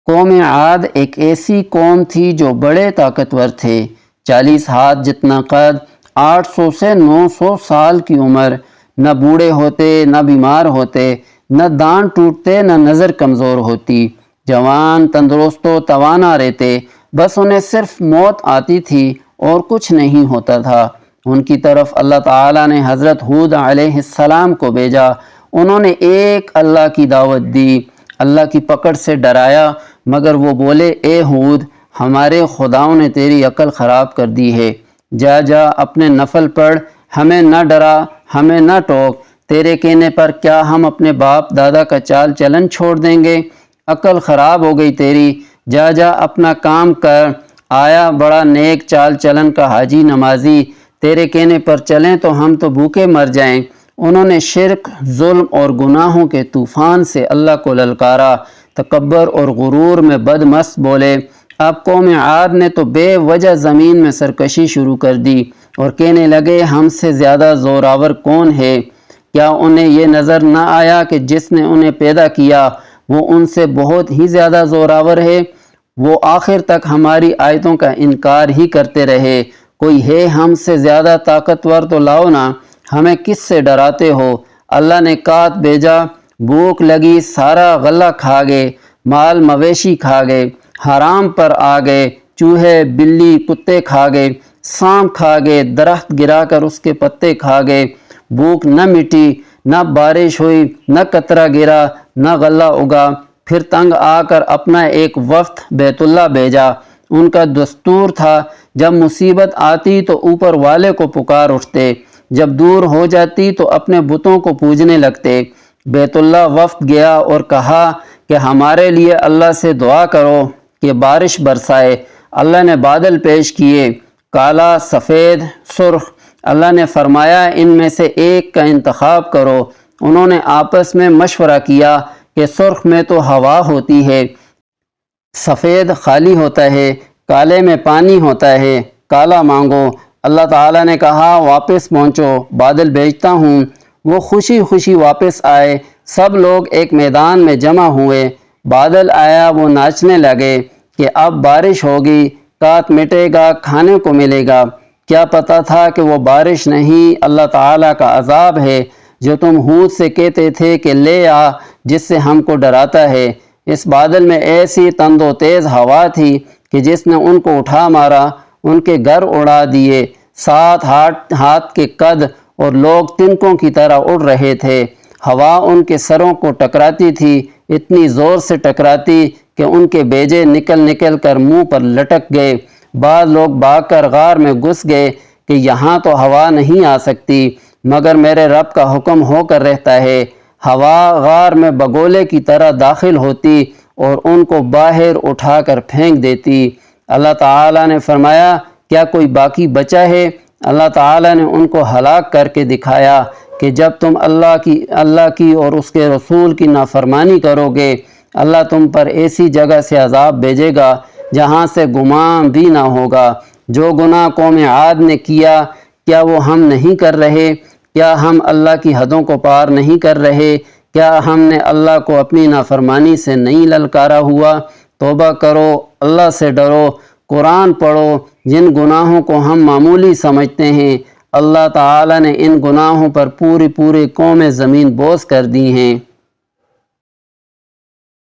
قوم عاد ایک ایسی قوم تھی جو بڑے طاقتور تھے، 40 ہاتھ جتنا قد، 800 سے 900 سال کی عمر، نہ بوڑھے ہوتے نہ بیمار ہوتے، نہ دانت ٹوٹتے نہ نظر کمزور ہوتی، جوان تندرست و توانا رہتے، بس انہیں صرف موت آتی تھی اور کچھ نہیں ہوتا تھا۔ ان کی طرف اللہ تعالیٰ نے حضرت ہود علیہ السلام کو بھیجا، انہوں نے ایک اللہ کی دعوت دی، اللہ کی پکڑ سے ڈرایا، مگر وہ بولے اے ہود، ہمارے خداؤں نے تیری عقل خراب کر دی ہے، جا جا اپنے نفل پڑھ، ہمیں نہ ڈرا، ہمیں نہ ٹوک، تیرے کہنے پر کیا ہم اپنے باپ دادا کا چال چلن چھوڑ دیں گے؟ عقل خراب ہو گئی تیری، جا جا اپنا کام کر، آیا بڑا نیک چال چلن کا حاجی نمازی، تیرے کہنے پر چلیں تو ہم تو بھوکے مر جائیں۔ انہوں نے شرک، ظلم اور گناہوں کے طوفان سے اللہ کو للکارا، تکبر اور غرور میں بدمست بولے۔ اب قوم عاد نے تو بے وجہ زمین میں سرکشی شروع کر دی اور کہنے لگے ہم سے زیادہ زوراور کون ہے؟ کیا انہیں یہ نظر نہ آیا کہ جس نے انہیں پیدا کیا وہ ان سے بہت ہی زیادہ زوراور ہے؟ وہ آخر تک ہماری آیتوں کا انکار ہی کرتے رہے۔ کوئی ہے ہم سے زیادہ طاقتور تو لاؤ نا، ہمیں کس سے ڈراتے ہو؟ اللہ نے کات بھیجا، بھوک لگی، سارا غلہ کھا گئے، مال مویشی کھا گئے، حرام پر آ گئے، چوہے بلی کتے کھا گئے، سانپ کھا گئے، درخت گرا کر اس کے پتے کھا گئے، بھوک نہ مٹی، نہ بارش ہوئی، نہ قطرہ گرا، نہ غلہ اگا۔ پھر تنگ آ کر اپنا ایک وفد بیت اللہ بھیجا۔ ان کا دستور تھا جب مصیبت آتی تو اوپر والے کو پکار اٹھتے، جب دور ہو جاتی تو اپنے بتوں کو پوجنے لگتے۔ بیت اللہ وفد گیا اور کہا کہ ہمارے لیے اللہ سے دعا کرو کہ بارش برسائے۔ اللہ نے بادل پیش کیے، کالا، سفید، سرخ۔ اللہ نے فرمایا ان میں سے ایک کا انتخاب کرو۔ انہوں نے آپس میں مشورہ کیا کہ سرخ میں تو ہوا ہوتی ہے، سفید خالی ہوتا ہے، کالے میں پانی ہوتا ہے، کالا مانگو۔ اللہ تعالیٰ نے کہا واپس پہنچو، بادل بھیجتا ہوں۔ وہ خوشی خوشی واپس آئے، سب لوگ ایک میدان میں جمع ہوئے، بادل آیا، وہ ناچنے لگے کہ اب بارش ہوگی، کات مٹے گا، کھانے کو ملے گا۔ کیا پتہ تھا کہ وہ بارش نہیں، اللہ تعالیٰ کا عذاب ہے جو تم ہود سے کہتے تھے کہ لے آ جس سے ہم کو ڈراتا ہے۔ اس بادل میں ایسی تند و تیز ہوا تھی کہ جس نے ان کو اٹھا مارا، ان کے گھر اڑا دیے۔ 7 ہاتھ کے قد اور لوگ تنکوں کی طرح اڑ رہے تھے۔ ہوا ان کے سروں کو ٹکراتی تھی، اتنی زور سے ٹکراتی کہ ان کے بیجے نکل نکل کر منہ پر لٹک گئے۔ بعض لوگ بھاگ کر غار میں گھس گئے کہ یہاں تو ہوا نہیں آ سکتی، مگر میرے رب کا حکم ہو کر رہتا ہے۔ ہوا غار میں بگولے کی طرح داخل ہوتی اور ان کو باہر اٹھا کر پھینک دیتی۔ اللہ تعالیٰ نے فرمایا کیا کوئی باقی بچا ہے؟ اللہ تعالیٰ نے ان کو ہلاک کر کے دکھایا کہ جب تم اللہ کی اور اس کے رسول کی نافرمانی کرو گے، اللہ تم پر ایسی جگہ سے عذاب بھیجے گا جہاں سے گمان بھی نہ ہوگا۔ جو گناہ قوم عاد نے کیا، کیا وہ ہم نہیں کر رہے؟ کیا ہم اللہ کی حدوں کو پار نہیں کر رہے؟ کیا ہم نے اللہ کو اپنی نافرمانی سے نہیں للکارا ہوا؟ توبہ کرو، اللہ سے ڈرو، قرآن پڑھو۔ جن گناہوں کو ہم معمولی سمجھتے ہیں، اللہ تعالیٰ نے ان گناہوں پر پوری قوم زمین بوس کر دی ہیں۔